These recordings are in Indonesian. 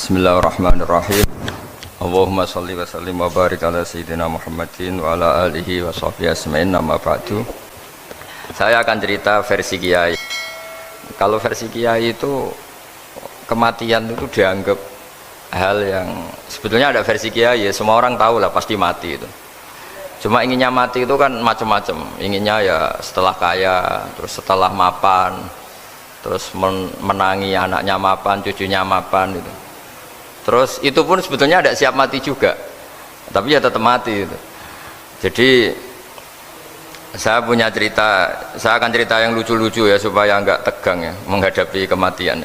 Bismillahirrahmanirrahim. Allahumma sholli wa sallim wa barik ala sayyidina Muhammadin wa ala alihi wa sahbihi asma'in, amma ba'du. Saya akan cerita versi Kiai. Kalau versi Kiai itu kematian itu dianggap hal yang sebetulnya ada versi Kiai ya, semua orang tahu lah pasti mati itu. Cuma inginnya mati itu kan macam-macam. Inginnya ya setelah kaya, terus setelah mapan, terus menangi anaknya mapan, cucunya mapan gitu. Terus itu pun sebetulnya ada siap mati juga, tapi ya tetap mati gitu. Jadi saya punya cerita, saya akan cerita yang lucu-lucu ya supaya nggak tegang ya menghadapi kematian.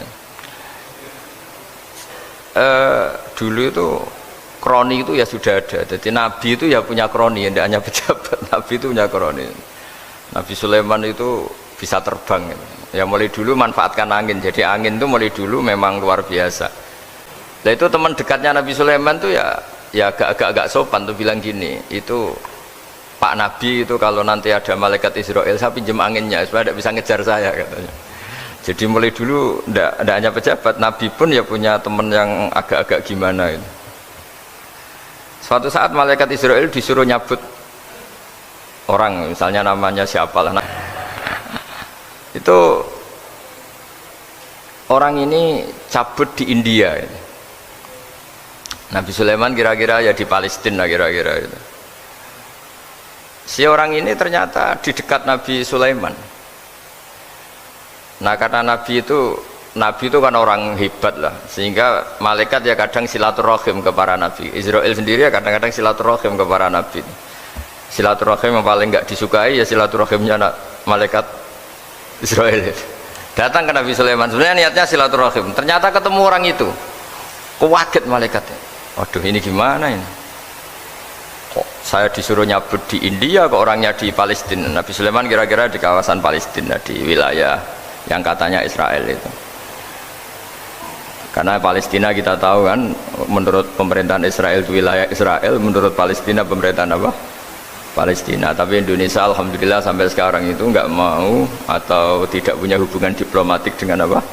Dulu itu kroni itu ya sudah ada. Jadi Nabi itu ya punya kroni, tidak hanya pejabat. Nabi itu punya kroni. Nabi Sulaiman itu bisa terbang gitu. Ya mulai dulu manfaatkan angin. Jadi angin itu mulai dulu memang luar biasa. Nah itu teman dekatnya Nabi Sulaiman tuh ya agak sopan tuh bilang gini, itu Pak Nabi itu kalau nanti ada malaikat Israel saya pinjam anginnya supaya tidak bisa ngejar saya katanya. Jadi mulai dulu tidak hanya pejabat, Nabi pun ya punya teman yang agak-agak gimana itu. Suatu saat malaikat Israel disuruh nyabut orang, misalnya namanya siapalah. Nah, itu orang ini cabut di India ini. Nabi Sulaiman kira-kira ya di Palestina kira-kira itu. Si orang ini ternyata di dekat Nabi Sulaiman. Nah karena Nabi itu kan orang hebat lah, sehingga malaikat ya kadang silaturahim ke para Nabi. Israel sendiri ya kadang-kadang silaturahim ke para Nabi. Silaturahim yang paling nggak disukai ya silaturahimnya malaikat Israel. Datang ke Nabi Sulaiman, sebenarnya niatnya silaturahim. Ternyata ketemu orang itu, kaget malaikatnya. Waduh ini gimana ini? Kok saya disuruh nyabut di India, kok orangnya di Palestina? Nabi Sulaiman kira-kira di kawasan Palestina, di wilayah yang katanya Israel itu. Karena Palestina kita tahu kan, menurut pemerintahan Israel itu wilayah Israel, menurut Palestina pemerintahan apa? Palestina. Tapi Indonesia alhamdulillah sampai sekarang itu nggak mau atau tidak punya hubungan diplomatik dengan apa?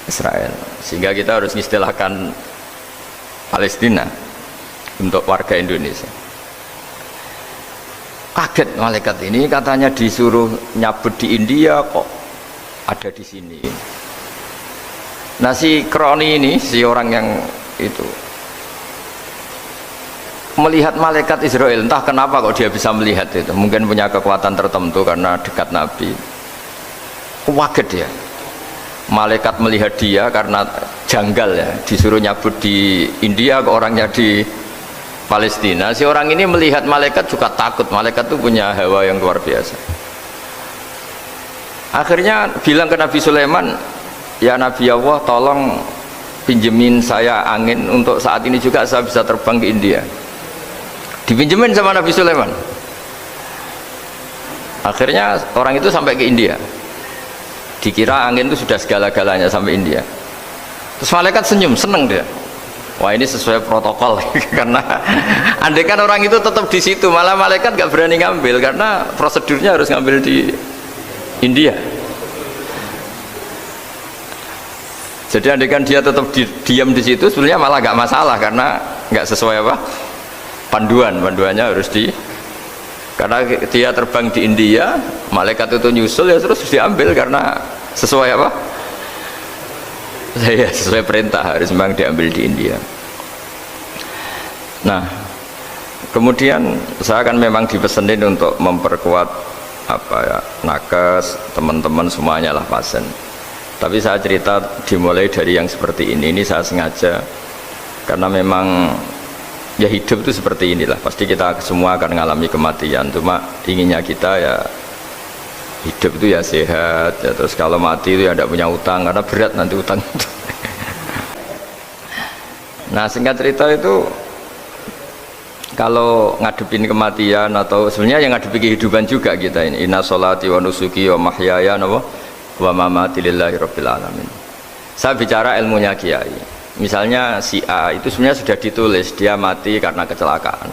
Israel. Sehingga kita harus mengistilahkan Palestina untuk warga Indonesia. Kaget malaikat ini, katanya disuruh nyabut di India kok ada di sini. Nah si kroni ini, si orang yang itu melihat malaikat Israel, entah kenapa kok dia bisa melihat itu, mungkin punya kekuatan tertentu karena dekat Nabi. Kaget dia, malaikat melihat dia karena janggal ya, disuruh nyabut di India ke orangnya di Palestina. Si orang ini melihat malaikat juga takut, malaikat itu punya hawa yang luar biasa. Akhirnya bilang ke Nabi Sulaiman, ya Nabi Allah tolong pinjemin saya angin untuk saat ini juga saya bisa terbang ke India. Dipinjemin sama Nabi Sulaiman. Akhirnya orang itu sampai ke India, dikira angin itu sudah segala-galanya sampai India. Terus malaikat senyum, seneng dia. Wah ini sesuai protokol karena andai kan orang itu tetap di situ, malah malaikat gak berani ngambil karena prosedurnya harus ngambil di India. Jadi andai kan dia tetap diam di situ, sebenarnya malah gak masalah karena gak sesuai apa? Panduannya harus karena dia terbang di India, malaikat itu nyusul ya terus diambil karena sesuai apa? Saya sesuai perintah harus memang diambil di India. Nah kemudian saya akan memang dipesenin untuk memperkuat apa ya, nakes, teman-teman semuanya lah pasien. Tapi saya cerita dimulai dari yang seperti ini saya sengaja karena memang ya hidup itu seperti inilah, pasti kita semua akan mengalami kematian. Cuma inginnya kita ya hidup itu ya sehat ya, terus kalau mati itu ya tidak punya utang karena berat nanti utang itu. Nah singkat cerita itu kalau ngadepin kematian atau sebenarnya yang ngadepi kehidupan juga kita ini, inna sholati wa nusuki wa mahyaya wa mamati lillahi rabbil alamin. Saya bicara ilmunya Kiai, misalnya si A itu sebenarnya sudah ditulis dia mati karena kecelakaan,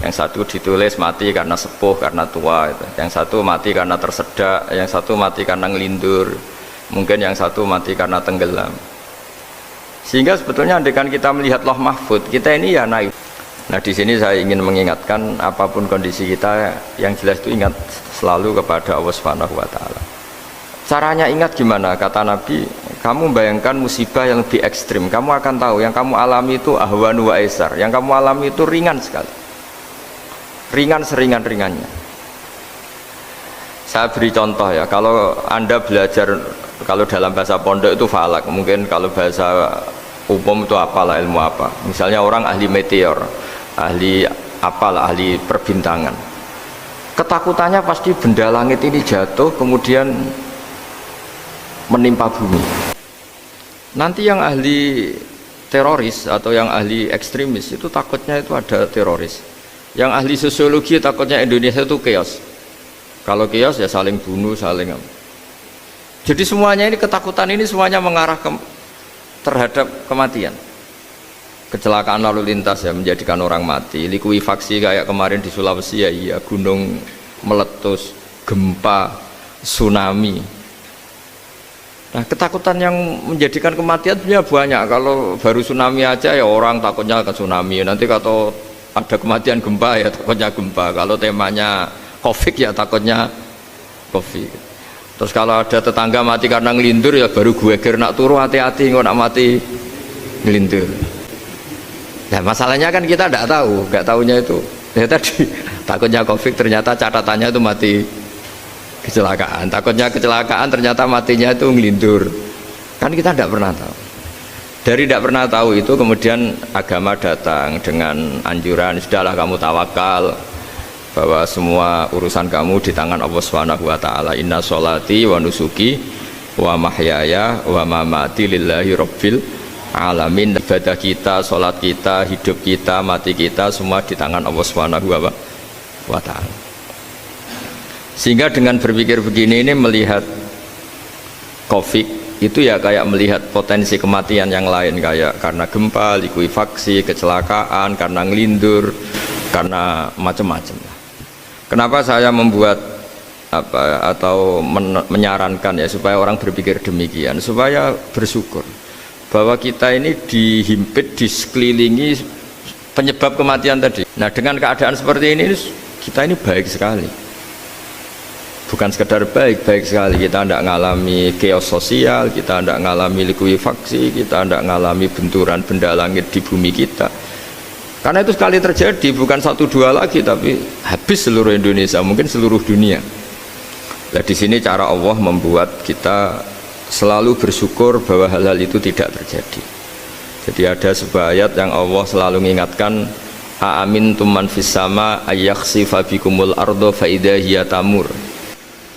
yang satu ditulis mati karena sepuh, karena tua gitu. Yang satu mati karena tersedak, yang satu mati karena ngelindur, mungkin yang satu mati karena tenggelam. Sehingga sebetulnya andaikan kita melihat Lauh Mahfud, kita ini ya naif. Nah di sini saya ingin mengingatkan apapun kondisi kita, yang jelas itu ingat selalu kepada Allah Subhanahu wa Ta'ala. Caranya ingat gimana? Kata Nabi, kamu bayangkan musibah yang lebih ekstrim, kamu akan tahu yang kamu alami itu ahwanu wa aisar, yang kamu alami itu ringan sekali, ringan seringan-ringannya. Saya beri contoh ya, kalau Anda belajar, kalau dalam bahasa pondok itu falak, mungkin kalau bahasa umum itu apalah, ilmu apa, misalnya orang ahli meteor, ahli apalah, ahli perbintangan, ketakutannya pasti benda langit ini jatuh kemudian menimpa bumi. Nanti yang ahli teroris atau yang ahli ekstremis itu takutnya itu ada teroris. Yang ahli sosiologi takutnya Indonesia itu chaos. Kalau chaos ya saling bunuh, saling. Jadi semuanya ini, ketakutan ini semuanya mengarah terhadap kematian. Kecelakaan lalu lintas ya menjadikan orang mati, likuifaksi kayak kemarin di Sulawesi ya, iya, gunung meletus, gempa, tsunami. Nah ketakutan yang menjadikan kematian sebenarnya banyak. Kalau baru tsunami aja ya orang takutnya ke tsunami, nanti kalau ada kematian gempa ya takutnya gempa, kalau temanya Covid ya takutnya Covid. Terus kalau ada tetangga mati karena ngelindur ya baru gue nak turu hati-hati nggak nak mati ngelindur. Nah masalahnya kan kita tidak tahu, nggak tahunya itu ya tadi takutnya Covid, ternyata catatannya itu mati kecelakaan, takutnya kecelakaan ternyata matinya itu ngelindur, kan kita tidak pernah tahu. Dari tidak pernah tahu itu kemudian agama datang dengan anjuran, sudahlah kamu tawakal bahwa semua urusan kamu di tangan Allah Subhanahu wa Ta'ala. Inna sholati wa nusuki wa mahyaya wa mamati lillahi rabbil alamin. Ibadah kita, sholat kita, hidup kita, mati kita semua di tangan Allah Subhanahu wa Ta'ala. Sehingga dengan berpikir begini ini, melihat Covid itu ya kayak melihat potensi kematian yang lain, kayak karena gempa, likuifaksi, kecelakaan, karena ngelindur, karena macam-macam. Kenapa saya membuat atau menyarankan ya supaya orang berpikir demikian, supaya bersyukur bahwa kita ini dihimpit, disekelilingi penyebab kematian tadi. Nah dengan keadaan seperti ini kita ini baik sekali. Bukan sekedar baik sekali, kita tidak mengalami chaos sosial, kita tidak mengalami likuifaksi, kita tidak mengalami benturan benda langit di bumi kita. Karena itu sekali terjadi, bukan 1-2 lagi, tapi habis seluruh Indonesia, mungkin seluruh dunia. Nah di sini cara Allah membuat kita selalu bersyukur bahwa hal-hal itu tidak terjadi. Jadi ada sebuah ayat yang Allah selalu mengingatkan, a'amintum man fis sama ayyakhsifa bikumul ardo fa idza hiya tamur.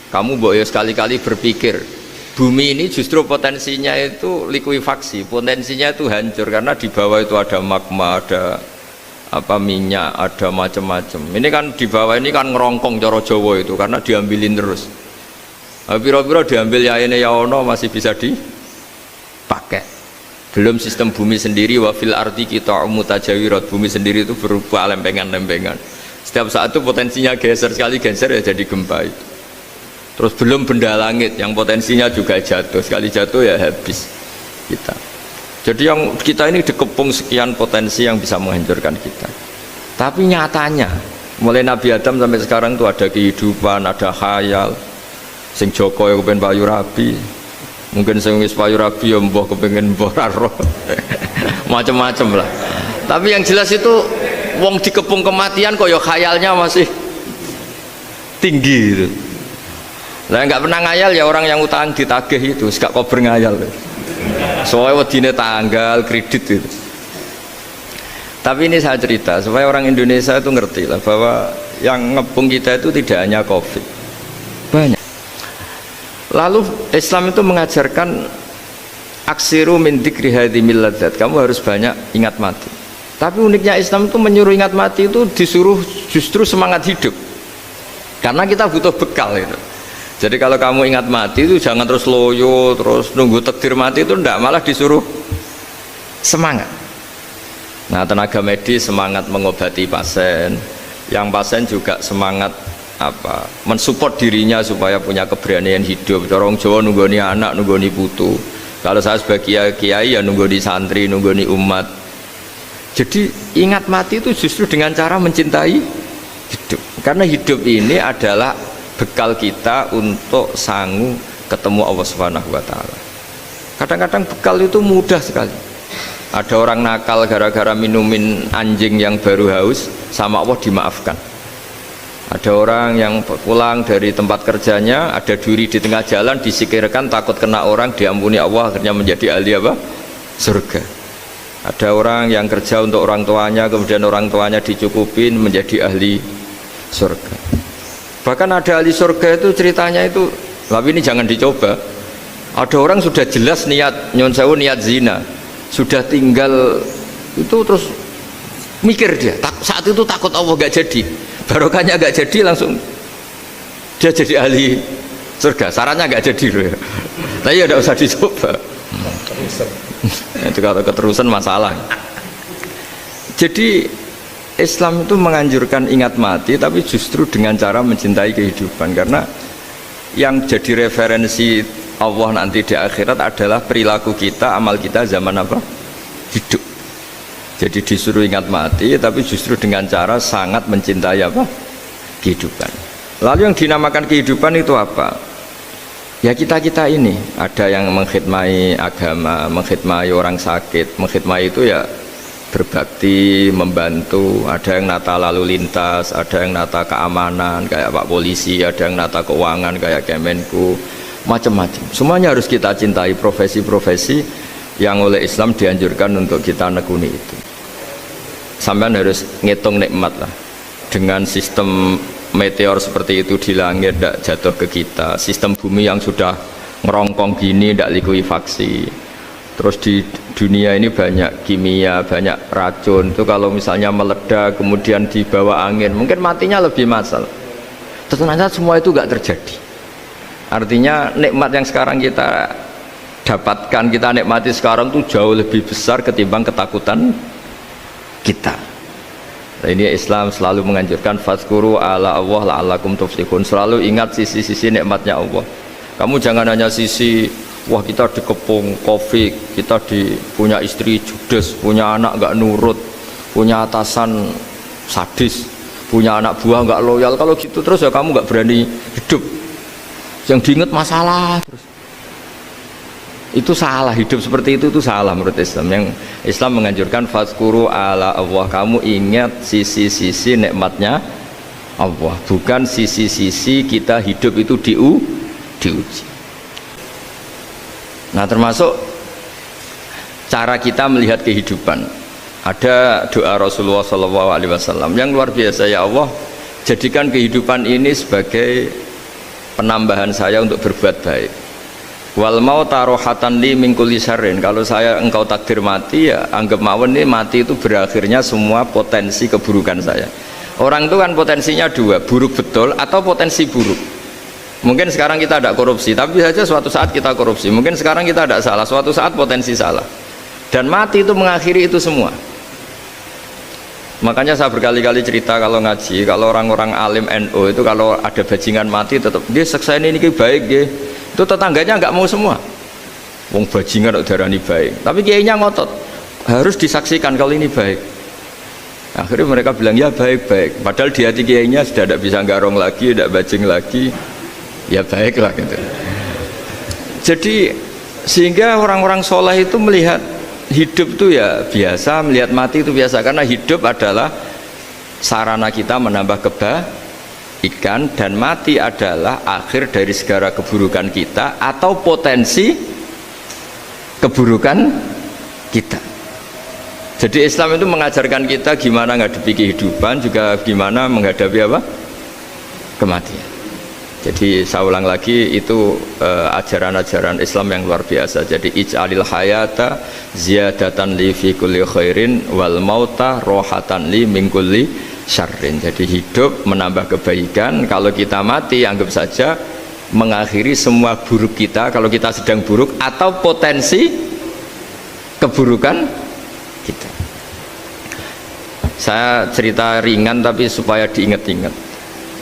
Kamu boleh sekali-kali berpikir bumi ini justru potensinya itu likuifaksi, potensinya itu hancur karena di bawah itu ada magma, ada minyak, ada macam-macam. Ini kan di bawah ini kan ngerongkong cara Jawa itu karena diambilin terus. Piro-piro diambil ya ini ya ono masih bisa dipakai. Belum sistem bumi sendiri, wafil arti kita mutajawirat, bumi sendiri itu berupa lempengan-lempengan. Setiap saat itu potensinya geser, sekali geser ya jadi gempa itu. Terus belum benda langit yang potensinya juga jatuh, sekali jatuh ya habis kita. Jadi yang kita ini dikepung sekian potensi yang bisa menghancurkan kita. Tapi nyatanya mulai Nabi Adam sampai sekarang itu ada kehidupan, ada khayal. Sing Joko ya kepengen payu rabi, mungkin sing wis payu rabi ya mbah kepengen mbah roh. Macam-macam lah. Tapi yang jelas itu wong dikepung kematian kok ya khayalnya masih tinggi gitu. Lah nggak pernah ngayal ya orang yang utang ditagih itu, gak kober ngayal. Soalnya wedine tanggal kredit itu. Tapi ini saya cerita supaya orang Indonesia itu ngerti lah bahwa yang ngepung kita itu tidak hanya Covid, banyak. Lalu Islam itu mengajarkan aksiru min dzikri hadhimil ladzat, kamu harus banyak ingat mati. Tapi uniknya Islam itu menyuruh ingat mati itu disuruh justru semangat hidup, karena kita butuh bekal itu. Jadi kalau kamu ingat mati itu jangan terus loyo, terus nunggu takdir mati, itu enggak, malah disuruh semangat. Nah tenaga medis semangat mengobati pasien, yang pasien juga semangat mensupport dirinya supaya punya keberanian hidup. Corong Jawa nunggoni anak, nunggoni putu, Kalau saya sebagai kiai ya nunggu di santri, nunggu di umat. Jadi ingat mati itu justru dengan cara mencintai hidup. Karena hidup ini adalah bekal kita untuk sangu ketemu Allah Subhanahu wa taala. Kadang-kadang bekal itu mudah sekali. Ada orang nakal gara-gara minumin anjing yang baru haus, sama Allah dimaafkan. Ada orang yang pulang dari tempat kerjanya, ada duri di tengah jalan, disikirkan takut kena orang, diampuni Allah, akhirnya menjadi ahli apa? Surga. Ada orang yang kerja untuk orang tuanya, kemudian orang tuanya dicukupin menjadi ahli surga. Bahkan ada ahli surga itu ceritanya itu, tapi ini jangan dicoba. Ada orang sudah jelas niat nyon sewu, niat zina, sudah tinggal itu terus mikir dia, saat itu takut Allah gak jadi, barokahnya gak jadi, langsung dia jadi ahli surga. Sarannya gak jadi loh ya, tapi ya tidak usah dicoba. Itu kalau keterusan masalah. Jadi Islam itu menganjurkan ingat mati, tapi justru dengan cara mencintai kehidupan. Karena yang jadi referensi Allah nanti di akhirat adalah perilaku kita, amal kita zaman apa? Hidup. Jadi disuruh ingat mati, tapi justru dengan cara sangat mencintai apa? Kehidupan. Lalu yang dinamakan kehidupan itu apa? Ya kita-kita ini. Ada yang mengkhidmati agama, mengkhidmati orang sakit, mengkhidmati itu ya berbakti, membantu. Ada yang nata lalu lintas, ada yang nata keamanan kayak Pak Polisi, ada yang nata keuangan kayak Kemenku, macam-macam. Semuanya harus kita cintai, profesi-profesi yang oleh Islam dianjurkan untuk kita nekuni itu. Sampai harus ngitung nikmat lah. Dengan sistem meteor seperti itu di langit tidak jatuh ke kita, sistem bumi yang sudah ngerongkong gini tidak likuifaksi, terus di dunia ini banyak kimia, banyak racun, itu kalau misalnya meledak kemudian dibawa angin mungkin matinya lebih massal. Ternyata semua itu tidak terjadi. Artinya nikmat yang sekarang kita dapatkan, kita nikmati sekarang itu jauh lebih besar ketimbang ketakutan kita. Nah, ini Islam selalu menganjurkan fadzkuru ala Allah la'allakum tuflihun. Selalu ingat sisi-sisi nikmatnya Allah. Kamu jangan hanya sisi wah kita dikepung Covid, kita punya istri judes, punya anak nggak nurut, punya atasan sadis, punya anak buah nggak loyal. Kalau gitu terus ya kamu nggak berani hidup. Yang diingat masalah terus. Itu salah, hidup seperti itu salah menurut Islam. Yang Islam menganjurkan fadzkuru ala Allah, kamu ingat sisi-sisi nikmatnya Allah, bukan sisi-sisi kita hidup itu diuji. Nah, termasuk cara kita melihat kehidupan. Ada doa Rasulullah SAW yang luar biasa, ya Allah, jadikan kehidupan ini sebagai penambahan saya untuk berbuat baik. Wal mauta rohatan li min kulli syarrin. Kalau saya engkau takdir mati, ya anggap mawon ini mati itu berakhirnya semua potensi keburukan saya. Orang itu kan potensinya dua, buruk betul atau potensi buruk. Mungkin sekarang kita tidak korupsi, tapi saja suatu saat kita korupsi. Mungkin sekarang kita tidak salah, suatu saat potensi salah. Dan mati itu mengakhiri itu semua. Makanya saya berkali-kali cerita kalau ngaji, kalau orang-orang alim NU itu kalau ada bajingan mati tetap dia seksa ini baik dia. Itu tetangganya nggak mau semua. Wong bajingan darani baik, tapi kiainya ngotot harus disaksikan kalau ini baik. Akhirnya mereka bilang ya baik-baik, padahal di hati kiainya sudah tidak bisa garong lagi, tidak bajing lagi, ya baiklah gitu. Jadi sehingga orang-orang soleh itu melihat hidup itu ya biasa, melihat mati itu biasa, karena hidup adalah sarana kita menambah kebaikan, dan mati adalah akhir dari segala keburukan kita atau potensi keburukan kita. Jadi Islam itu mengajarkan kita gimana menghadapi kehidupan, juga gimana menghadapi apa? Kematian. Jadi saya ulang lagi, itu ajaran-ajaran Islam yang luar biasa. Jadi ij'alil hayata ziyadatan li fi kulli khairin wal mauta rohatan li min kulli syarrin. Jadi hidup menambah kebaikan, kalau kita mati anggap saja mengakhiri semua buruk kita kalau kita sedang buruk atau potensi keburukan kita. Saya cerita ringan tapi supaya diingat-ingat.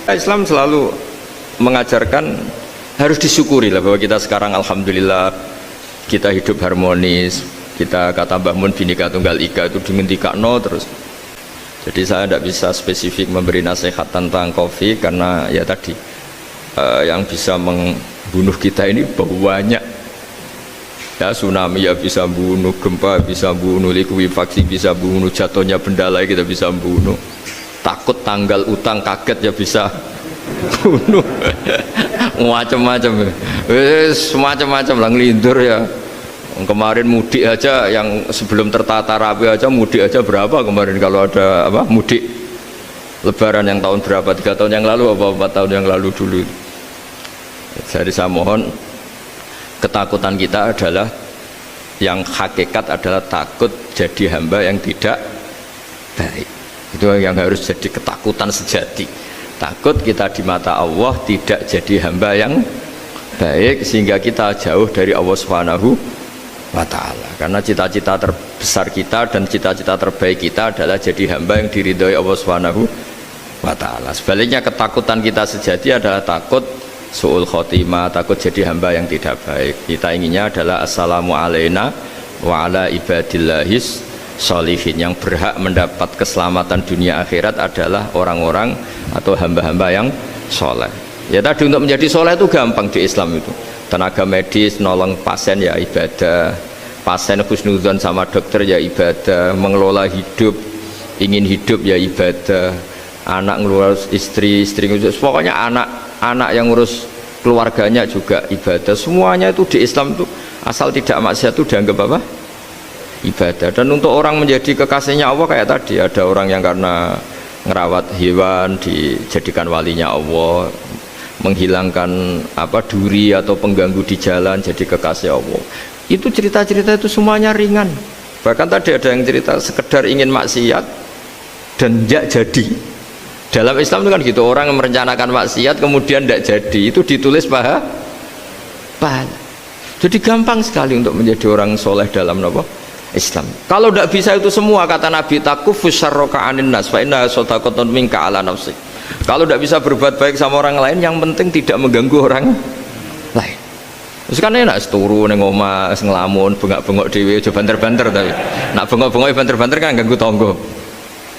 Islam selalu mengajarkan harus disyukuri lah bahwa kita sekarang alhamdulillah kita hidup harmonis, kita kata Mbah Mun Bhinneka Tunggal Ika itu dingendikakno terus. Jadi saya tidak bisa spesifik memberi nasihat tentang kopi karena ya tadi yang bisa membunuh kita ini banyak. Ya tsunami ya bisa bunuh, gempa bisa bunuh, likuifaksi bisa bunuh, jatuhnya benda lain kita bisa bunuh. Takut tanggal utang kaget ya bisa bunuh. Macam-macam. Semacam-macam lah ngelindur ya. Kemarin mudik aja yang sebelum tertata rapi aja mudik aja berapa kemarin kalau ada apa mudik lebaran yang tahun berapa 3 tahun yang lalu apa 4 tahun yang lalu dulu. Jadi saya mohon ketakutan kita adalah yang hakikat adalah takut jadi hamba yang tidak baik. Itu yang harus jadi ketakutan sejati. Takut kita di mata Allah tidak jadi hamba yang baik sehingga kita jauh dari Allah Subhanahu wa ta'ala. Karena cita-cita terbesar kita dan cita-cita terbaik kita adalah jadi hamba yang diridhoi Allah Subhanahu wa ta'ala. Sebaliknya ketakutan kita sejati adalah takut su'ul khotimah, takut jadi hamba yang tidak baik. Kita inginnya adalah assalamu alaina wa ala ibadillahis sholihin. Yang berhak mendapat keselamatan dunia akhirat adalah orang-orang atau hamba-hamba yang soleh. Ya tadi untuk menjadi soleh itu gampang di Islam itu. Tenaga medis nolong pasien ya ibadah, pasien husnudzon sama dokter ya ibadah, mengelola hidup, ingin hidup ya ibadah, anak ngurus istri ngurus, pokoknya anak yang ngurus keluarganya juga ibadah. Semuanya itu di Islam itu asal tidak maksiat itu dianggap apa? Ibadah. Dan untuk orang menjadi kekasihnya Allah kayak tadi ada orang yang karena ngerawat hewan dijadikan walinya Allah, menghilangkan apa duri atau pengganggu di jalan jadi kekasih Allah. Itu cerita-cerita itu semuanya ringan. Bahkan tadi ada yang cerita sekedar ingin maksiat dan tidak jadi. Dalam Islam itu kan gitu, orang yang merencanakan maksiat kemudian tidak jadi itu ditulis pahala. Jadi gampang sekali untuk menjadi orang soleh dalam apa? Islam. Kalau tidak bisa itu semua kata Nabi takufus syarroka anin nas fa inna sadaqatun minka ala nafsik. Kalau tidak bisa berbuat baik sama orang lain, yang penting tidak mengganggu orang lain. Terus kan enak turu ning omah ngelamun bengak-bengok dhewe aja banter-banter tapi. Nak bengok-bengok banter-banter kan ganggu tangga.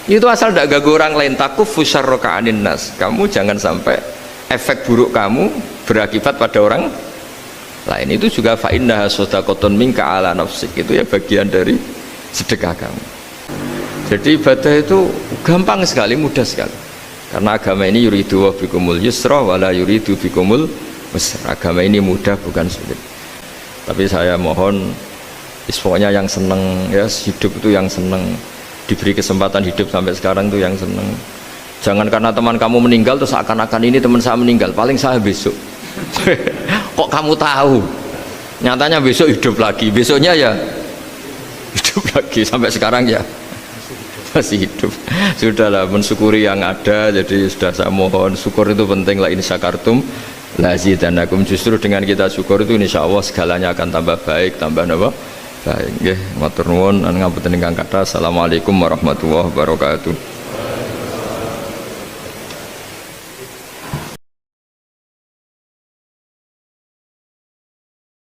Itu asal tidak ganggu orang lain. Takufus syarroka anin nas. Kamu jangan sampai efek buruk kamu berakibat pada orang lain. Itu juga fa innaha shadaqatun minka ala nafsik. Itu ya bagian dari sedekah kamu. Jadi ibadah itu gampang sekali, mudah sekali. Karena agama ini yuridu wa bikumul yusra wala yuridu bikumul usra. Agama ini mudah bukan sulit. Tapi saya mohon pokoknya yang seneng ya hidup itu yang seneng, diberi kesempatan hidup sampai sekarang itu yang seneng. Jangan karena teman kamu meninggal terus akan-akan ini teman saya meninggal, paling saya besok. Kok kamu tahu? Nyatanya besok hidup lagi, besoknya ya hidup lagi sampai sekarang ya masih hidup. Sudahlah mensyukuri yang ada. Jadi sudah saya mohon syukur itu penting. La in syakartum lazidanakum. Justru dengan kita syukur itu insya Allah segalanya akan tambah baik, tambah apa? Baik. Nggih, matur nuwun ngapunten ingkang kathah. Assalamualaikum warahmatullahi wabarakatuh.